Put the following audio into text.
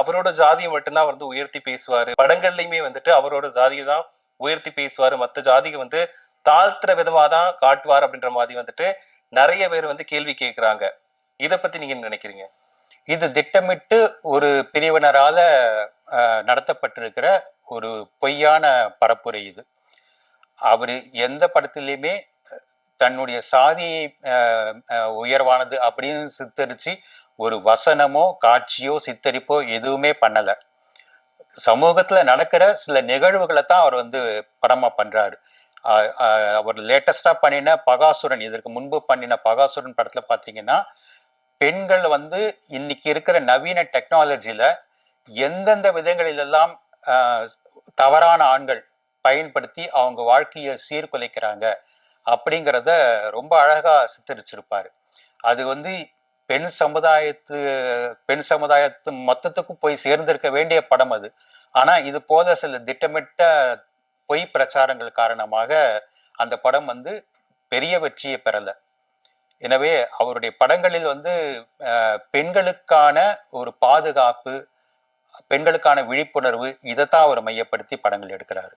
அவரோட ஜாதியை மட்டும்தான் வந்து உயர்த்தி பேசுவாரு. படங்கள்லயுமே வந்துட்டு அவரோட ஜாதியை தான் உயர்த்தி பேசுவாரு, மத்த ஜாதிக்கு வந்து தாழ்த்துற விதமா தான் காட்டுவார் அப்படின்ற மாதிரி வந்துட்டு நிறைய பேர் வந்து கேள்வி கேட்கிறாங்க. இத பத்தி நீங்க என்ன நினைக்கிறீங்க? இது திட்டமிட்டு ஒரு பிரிவினரால நடத்தப்பட்டிருக்கிற ஒரு பொய்யான பரப்புரை இது. அவரு எந்த படத்திலையுமே தன்னுடைய சாதி உயர்வானது அப்படின்னு சித்தரிச்சு ஒரு வசனமோ காட்சியோ சித்தரிப்போ எதுவுமே பண்ணல. சமூகத்துல நடக்கிற சில நிகழ்வுகளை தான் அவர் வந்து படமா பண்றாரு. அவர் லேட்டஸ்டா பண்ணின பகாசுரன், இதற்கு முன்பு பண்ணின பகாசுரன் படத்துல பாத்தீங்கன்னா, பெண்கள் வந்து இன்னைக்கு இருக்கிற நவீன டெக்னாலஜில எந்தெந்த விதங்களிலெல்லாம் தவறான ஆண்கள் பயன்படுத்தி அவங்க வாழ்க்கையை சீர்குலைக்கிறாங்க அப்படிங்கிறத ரொம்ப அழகா சித்தரிச்சிருப்பாரு. அது வந்து பெண் சமுதாயத்து மொத்தத்துக்கும் போய் சேர்ந்திருக்க வேண்டிய படம் அது. ஆனா இது போல சில திட்டமிட்ட பொய் பிரச்சாரங்கள் காரணமாக அந்த படம் வந்து பெரிய வெற்றியை பெறல. எனவே அவருடைய படங்களில் வந்து பெண்களுக்கான ஒரு பாதுகாப்பு, பெண்களுக்கான விழிப்புணர்வு, இதைத்தான் அவர் மையப்படுத்தி படங்கள் எடுக்கிறாரு.